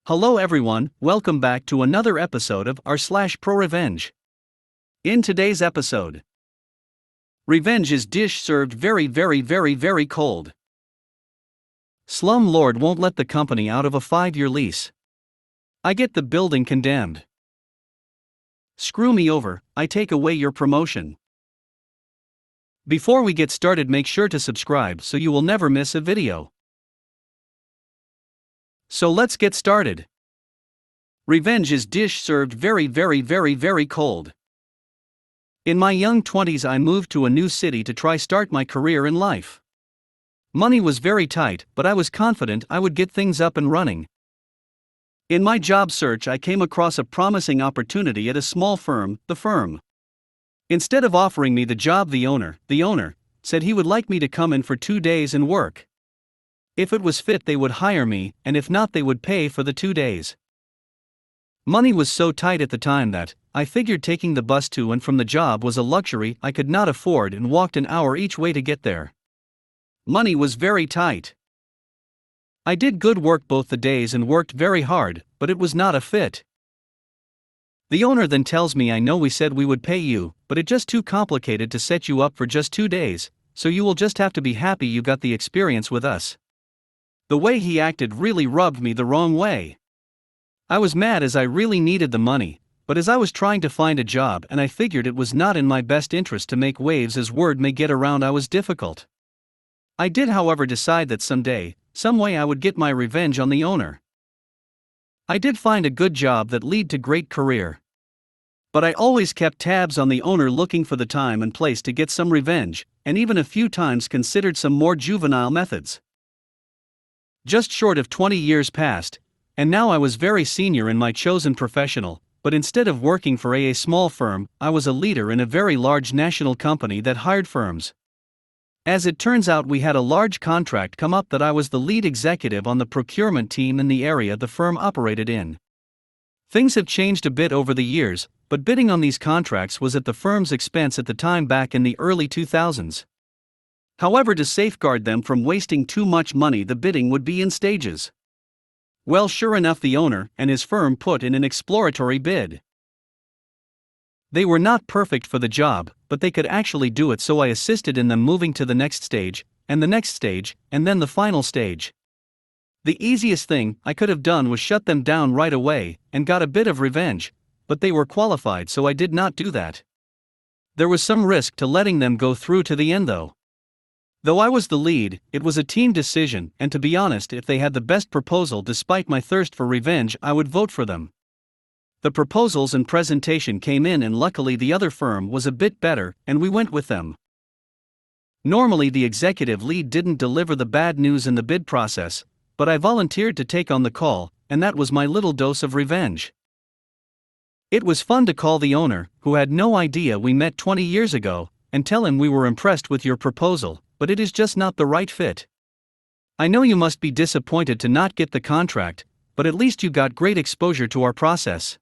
Hello everyone, welcome back to another episode of r/ProRevenge. In today's episode, revenge is dish served very cold. Slumlord won't let the company out of a 5-year lease. I get the building condemned. Screw me over, I take away your promotion. Before we get started, make sure to subscribe so you will never miss a video. So let's get started. Revenge is dish served very cold. In my young 20s, I moved to a new city to start my career in life. Money was very tight, but I was confident I would get things up and running. In my job search, I came across a promising opportunity at a small firm, the firm. Instead of offering me the job, the owner said he would like me to come in for 2 days and work. If it was fit, they would hire me, and if not, they would pay for the 2 days. Money was so tight at the time that I figured taking the bus to and from the job was a luxury I could not afford and walked an hour each way to get there. Money was very tight. I did good work both the days and worked very hard, but it was not a fit. The owner then tells me, I know we said we would pay you, but it's just too complicated to set you up for just 2 days, so you will just have to be happy you got the experience with us. The way he acted really rubbed me the wrong way. I was mad as I really needed the money, but as I was trying to find a job and I figured it was not in my best interest to make waves as word may get around I was difficult. I did, however, decide that someday, some way I would get my revenge on the owner. I did find a good job that led to great career. But I always kept tabs on the owner, looking for the time and place to get some revenge, and even a few times considered some more juvenile methods. Just short of 20 years passed, and now I was very senior in my chosen professional, but instead of working for a small firm, I was a leader in a very large national company that hired firms. As it turns out, we had a large contract come up that I was the lead executive on the procurement team in the area the firm operated in. Things have changed a bit over the years, but bidding on these contracts was at the firm's expense at the time back in the early 2000s. However, to safeguard them from wasting too much money, the bidding would be in stages. Well, sure enough, the owner and his firm put in an exploratory bid. They were not perfect for the job, but they could actually do it, so I assisted in them moving to the next stage, and the next stage, and then the final stage. The easiest thing I could have done was shut them down right away and got a bit of revenge, but they were qualified, so I did not do that. There was some risk to letting them go through to the end though. Though I was the lead, it was a team decision, and to be honest, if they had the best proposal despite my thirst for revenge, I would vote for them. The proposals and presentation came in, and luckily the other firm was a bit better, and we went with them. Normally the executive lead didn't deliver the bad news in the bid process, but I volunteered to take on the call, and that was my little dose of revenge. It was fun to call the owner, who had no idea we met 20 years ago, and tell him we were impressed with your proposal, but it is just not the right fit. I know you must be disappointed to not get the contract, but at least you got great exposure to our process.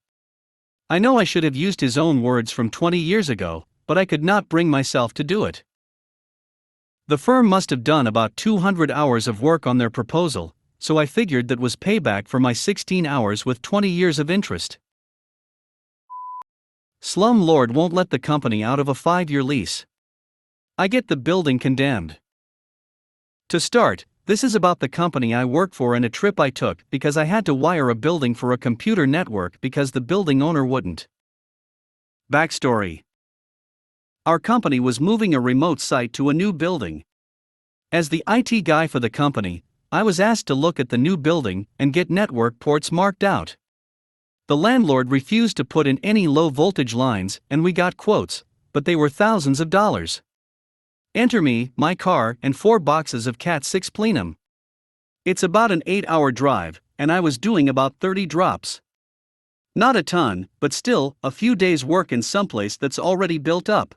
I know I should have used his own words from 20 years ago, but I could not bring myself to do it. The firm must have done about 200 hours of work on their proposal, so I figured that was payback for my 16 hours with 20 years of interest. Slumlord won't let the company out of a 5-year lease. I get the building condemned. To start, this is about the company I work for and a trip I took because I had to wire a building for a computer network because the building owner wouldn't. Backstory: our company was moving a remote site to a new building. As the IT guy for the company, I was asked to look at the new building and get network ports marked out. The landlord refused to put in any low voltage lines, and we got quotes, but they were thousands of dollars. Enter me, my car, and 4 boxes of Cat 6 plenum. It's about an 8-hour drive, and I was doing about 30 drops. Not a ton, but still, a few days' work in someplace that's already built up.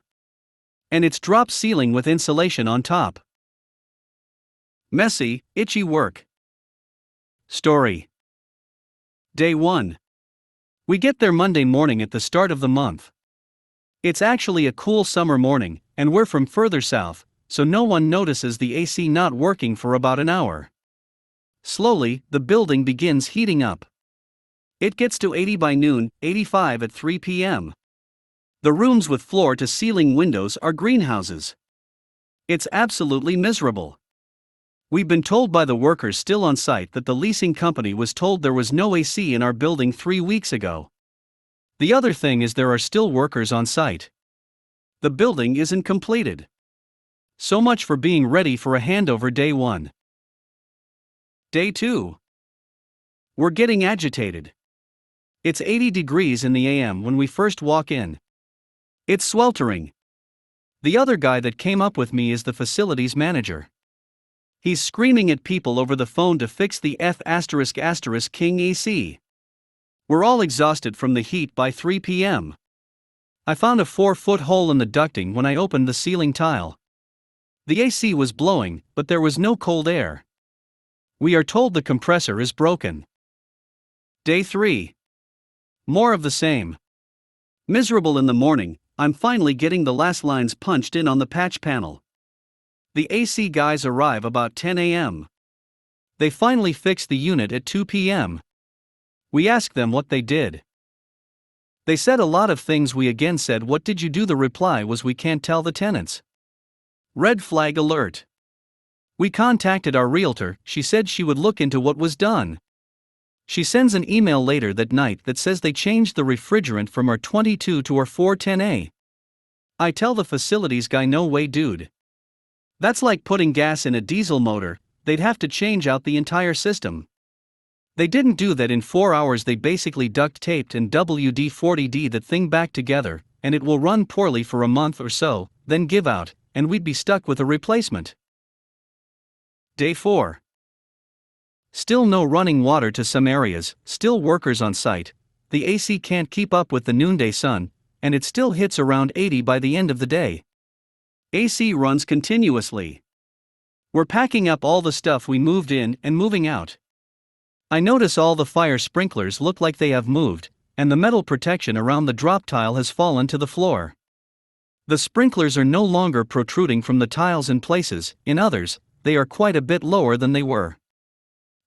And it's drop ceiling with insulation on top. Messy, itchy work. Story. Day 1. We get there Monday morning at the start of the month. It's actually a cool summer morning, and we're from further south, so no one notices the AC not working for about an hour. Slowly, the building begins heating up. It gets to 80 by noon, 85 at 3 p.m. The rooms with floor-to-ceiling windows are greenhouses. It's absolutely miserable. We've been told by the workers still on site that the leasing company was told there was no AC in our building 3 weeks ago. The other thing is there are still workers on site. The building isn't completed. So much for being ready for a handover day 1. Day 2. We're getting agitated. It's 80 degrees in the AM when we first walk in. It's sweltering. The other guy that came up with me is the facilities manager. He's screaming at people over the phone to fix the F***King AC. We're all exhausted from the heat by 3 p.m. I found a 4-foot hole in the ducting when I opened the ceiling tile. The AC was blowing, but there was no cold air. We are told the compressor is broken. Day 3. More of the same. Miserable in the morning, I'm finally getting the last lines punched in on the patch panel. The AC guys arrive about 10 a.m. They finally fixed the unit at 2 p.m. We asked them what they did. They said a lot of things. We again said, "What did you do?" The reply was, "We can't tell the tenants." Red flag alert. We contacted our realtor. She said she would look into what was done. She sends an email later that night that says they changed the refrigerant from our 22 to our 410A. I tell the facilities guy, "No way, dude. That's like putting gas in a diesel motor, they'd have to change out the entire system." They didn't do that in 4 hours. They basically duct taped and WD-40'd that thing back together, and it will run poorly for a month or so, then give out, and we'd be stuck with a replacement. Day 4. Still no running water to some areas, still workers on site, the AC can't keep up with the noonday sun, and it still hits around 80 by the end of the day. AC runs continuously. We're packing up all the stuff we moved in and moving out. I notice all the fire sprinklers look like they have moved, and the metal protection around the drop tile has fallen to the floor. The sprinklers are no longer protruding from the tiles in places, in others, they are quite a bit lower than they were.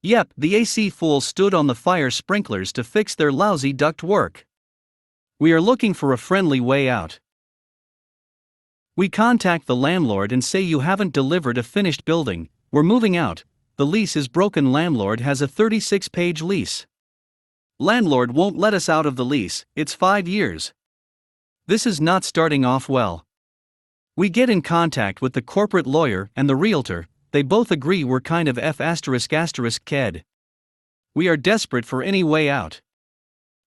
Yep, the AC fools stood on the fire sprinklers to fix their lousy duct work. We are looking for a friendly way out. We contact the landlord and say, "You haven't delivered a finished building, we're moving out, the lease is broken." Landlord has a 36-page lease. Landlord won't let us out of the lease, it's 5 years. This is not starting off well. We get in contact with the corporate lawyer and the realtor, they both agree we're kind of F***ked. We are desperate for any way out.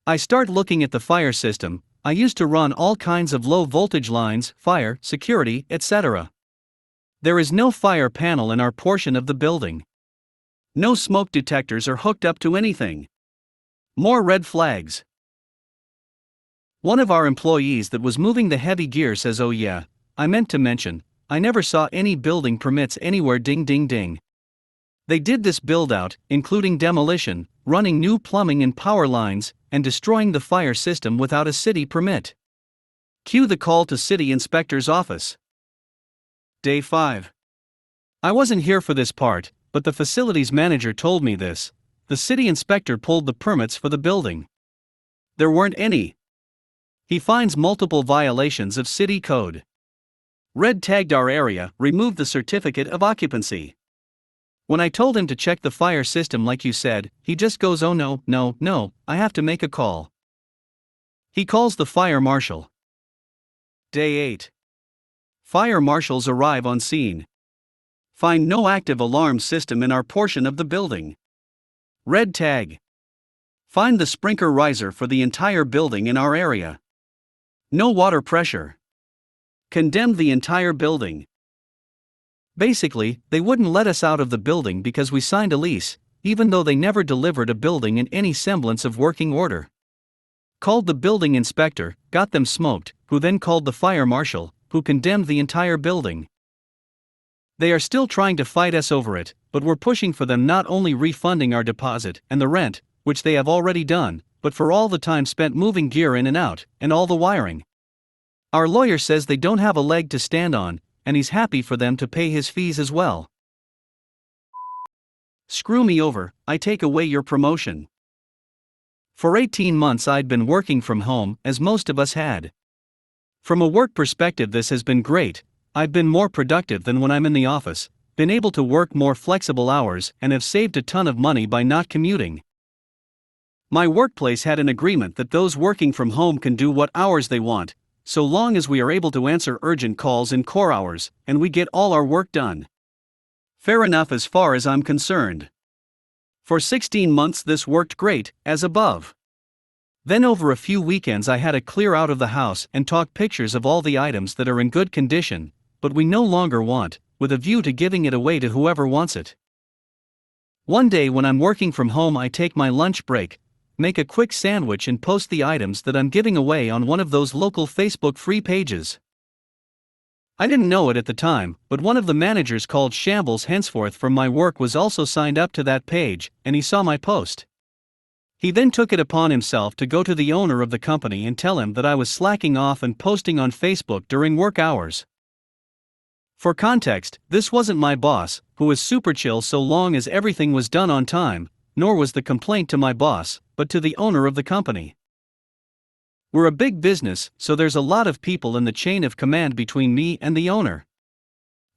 I start looking at the fire system. I used to run all kinds of low voltage lines, fire, security, etc. There is no fire panel in our portion of the building. No smoke detectors are hooked up to anything. More red flags. One of our employees that was moving the heavy gear says, "Oh yeah, I meant to mention, I never saw any building permits anywhere. Ding ding ding. They did this build out, including demolition, running new plumbing and power lines, and destroying the fire system without a city permit." Cue the call to city inspector's office. Day 5. I wasn't here for this part, but the facilities manager told me this. The city inspector pulled the permits for the building. There weren't any. He finds multiple violations of city code. Red tagged our area, removed the certificate of occupancy. When I told him to check the fire system like you said, he just goes, "Oh no, I have to make a call." He calls the fire marshal. Day 8. Fire marshals arrive on scene. Find no active alarm system in our portion of the building. Red tag. Find the sprinkler riser for the entire building in our area. No water pressure. Condemned the entire building. Basically, they wouldn't let us out of the building because we signed a lease, even though they never delivered a building in any semblance of working order. Called the building inspector, got them smoked, who then called the fire marshal, who condemned the entire building. They are still trying to fight us over it, but we're pushing for them not only refunding our deposit and the rent, which they have already done, but for all the time spent moving gear in and out, and all the wiring. Our lawyer says they don't have a leg to stand on, and he's happy for them to pay his fees as well. Screw me over, I take away your promotion. For 18 months I'd been working from home, as most of us had. From a work perspective, this has been great. I've been more productive than when I'm in the office, been able to work more flexible hours, and have saved a ton of money by not commuting. My workplace had an agreement that those working from home can do what hours they want, so long as we are able to answer urgent calls in core hours, and we get all our work done. Fair enough as far as I'm concerned. For 16 months this worked great, as above. Then over a few weekends I had to clear out of the house and talk pictures of all the items that are in good condition, but we no longer want, with a view to giving it away to whoever wants it. One day when I'm working from home I take my lunch break, make a quick sandwich and post the items that I'm giving away on one of those local Facebook free pages. I didn't know it at the time, but one of the managers called Shambles henceforth from my work was also signed up to that page, and he saw my post. He then took it upon himself to go to the owner of the company and tell him that I was slacking off and posting on Facebook during work hours. For context, this wasn't my boss, who was super chill so long as everything was done on time, nor was the complaint to my boss, but to the owner of the company. We're a big business, so there's a lot of people in the chain of command between me and the owner.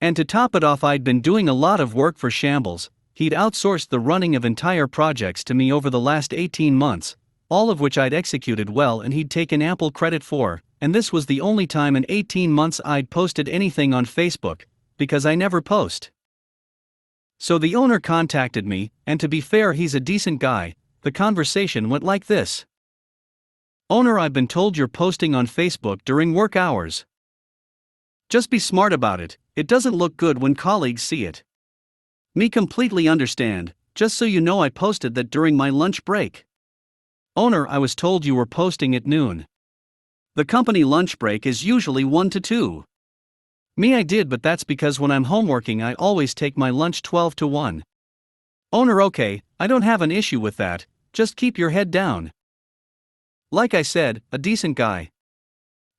And to top it off, I'd been doing a lot of work for Shambles. He'd outsourced the running of entire projects to me over the last 18 months, all of which I'd executed well and he'd taken ample credit for, and this was the only time in 18 months I'd posted anything on Facebook, because I never post. So the owner contacted me, and to be fair, he's a decent guy. The conversation went like this. Owner, I've been told you're posting on Facebook during work hours. Just be smart about it, it doesn't look good when colleagues see it. Me completely understand, just so you know I posted that during my lunch break. Owner, I was told you were posting at noon. The company lunch break is usually 1 to 2. Me, I did, but that's because when I'm home working I always take my lunch 12 to 1. Owner, okay, I don't have an issue with that, just keep your head down. Like I said, a decent guy.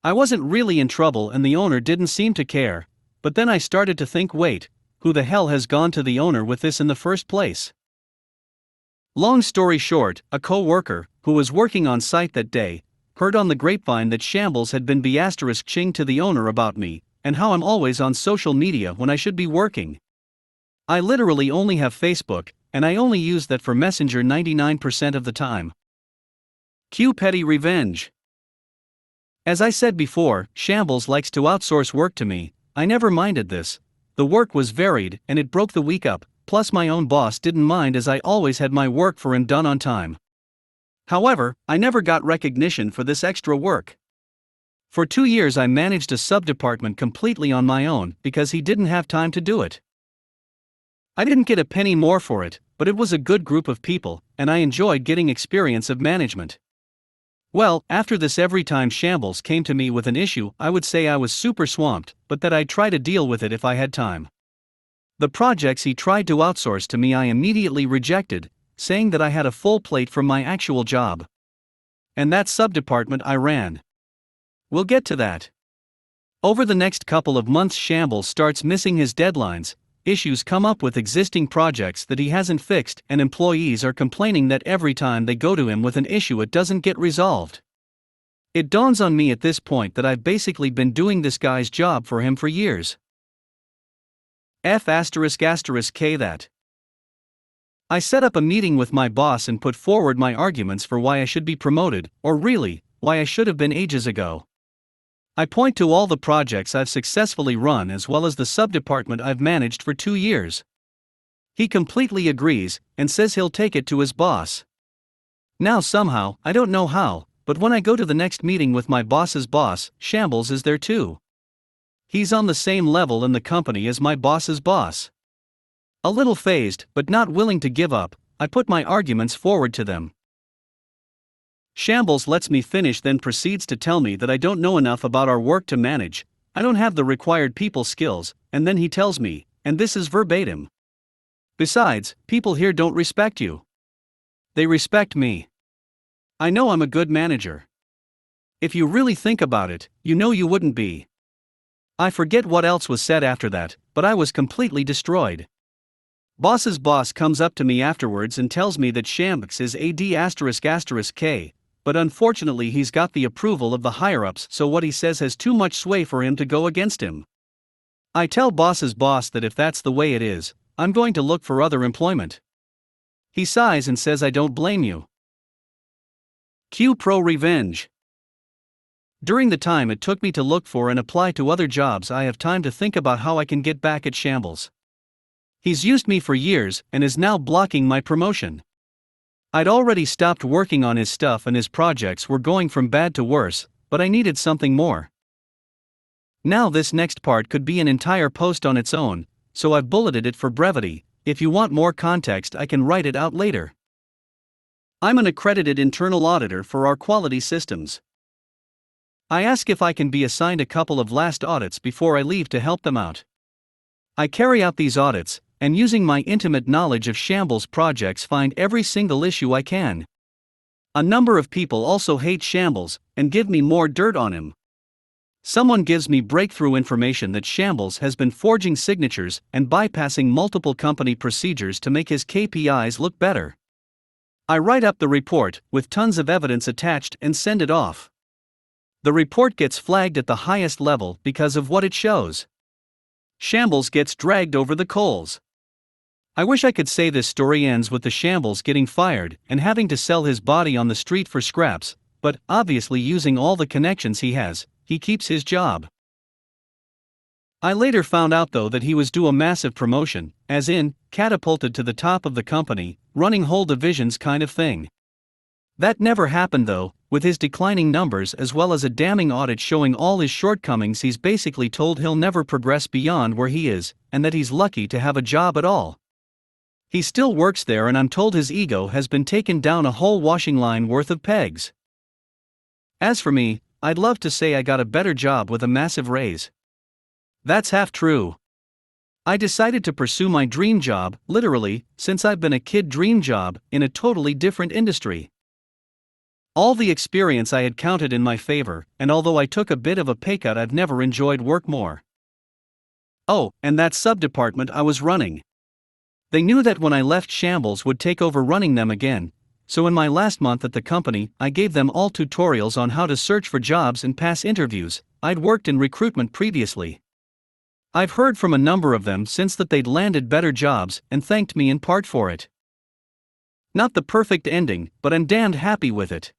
I wasn't really in trouble and the owner didn't seem to care, but then I started to think, wait, who the hell has gone to the owner with this in the first place? Long story short, a co-worker, who was working on site that day, heard on the grapevine that Shambles had been ching to the owner about me, and how I'm always on social media when I should be working. I literally only have Facebook, and I only use that for Messenger 99% of the time. Cue petty revenge. As I said before, Shambles likes to outsource work to me. I never minded this. The work was varied and it broke the week up, plus my own boss didn't mind as I always had my work for him done on time. However, I never got recognition for this extra work. For 2 years I managed a sub-department completely on my own because he didn't have time to do it. I didn't get a penny more for it, but it was a good group of people, and I enjoyed getting experience of management. Well, after this, every time Shambles came to me with an issue, I would say I was super swamped, but that I'd try to deal with it if I had time. The projects he tried to outsource to me I immediately rejected, saying that I had a full plate from my actual job. And that sub-department I ran. We'll get to that. Over the next couple of months Shambles starts missing his deadlines, issues come up with existing projects that he hasn't fixed, and employees are complaining that every time they go to him with an issue it doesn't get resolved. It dawns on me at this point that I've basically been doing this guy's job for him for years. K that. I set up a meeting with my boss and put forward my arguments for why I should be promoted, or really, why I should have been ages ago. I point to all the projects I've successfully run as well as the sub-department I've managed for 2 years. He completely agrees, and says he'll take it to his boss. Now somehow, I don't know how, but when I go to the next meeting with my boss's boss, Shambles is there too. He's on the same level in the company as my boss's boss. A little phased, but not willing to give up, I put my arguments forward to them. Shambles lets me finish, then proceeds to tell me that I don't know enough about our work to manage, I don't have the required people skills, and then he tells me, and this is verbatim. Besides, people here don't respect you. They respect me. I know I'm a good manager. If you really think about it, you know you wouldn't be. I forget what else was said after that, but I was completely destroyed. Boss's boss comes up to me afterwards and tells me that Shambks is AD***K, but unfortunately he's got the approval of the higher-ups, so what he says has too much sway for him to go against him. I tell boss's boss that if that's the way it is, I'm going to look for other employment. He sighs and says I don't blame you. Cue ProRevenge. During the time it took me to look for and apply to other jobs, I have time to think about how I can get back at Shambles. He's used me for years and is now blocking my promotion. I'd already stopped working on his stuff and his projects were going from bad to worse, but I needed something more. Now this next part could be an entire post on its own, so I've bulleted it for brevity. If you want more context, I can write it out later. I'm an accredited internal auditor for our quality systems. I ask if I can be assigned a couple of last audits before I leave to help them out. I carry out these audits, and using my intimate knowledge of Shambles projects, find every single issue I can. A number of people also hate Shambles and give me more dirt on him. Someone gives me breakthrough information that Shambles has been forging signatures and bypassing multiple company procedures to make his KPIs look better. I write up the report with tons of evidence attached and send it off. The report gets flagged at the highest level because of what it shows. Shambles gets dragged over the coals. I wish I could say this story ends with the Shambles getting fired and having to sell his body on the street for scraps, but obviously using all the connections he has, he keeps his job. I later found out though that he was due a massive promotion, as in, catapulted to the top of the company, running whole divisions kind of thing. That never happened though. With his declining numbers as well as a damning audit showing all his shortcomings, he's basically told he'll never progress beyond where he is, and that he's lucky to have a job at all. He still works there, and I'm told his ego has been taken down a whole washing line worth of pegs. As for me, I'd love to say I got a better job with a massive raise. That's half true. I decided to pursue my dream job, literally, since I've been a kid, dream job, in a totally different industry. All the experience I had counted in my favor, and although I took a bit of a pay cut, I've never enjoyed work more. Oh, and that sub-department I was running. They knew that when I left, Shambles would take over running them again, so in my last month at the company, I gave them all tutorials on how to search for jobs and pass interviews. I'd worked in recruitment previously. I've heard from a number of them since that they'd landed better jobs and thanked me in part for it. Not the perfect ending, but I'm damned happy with it.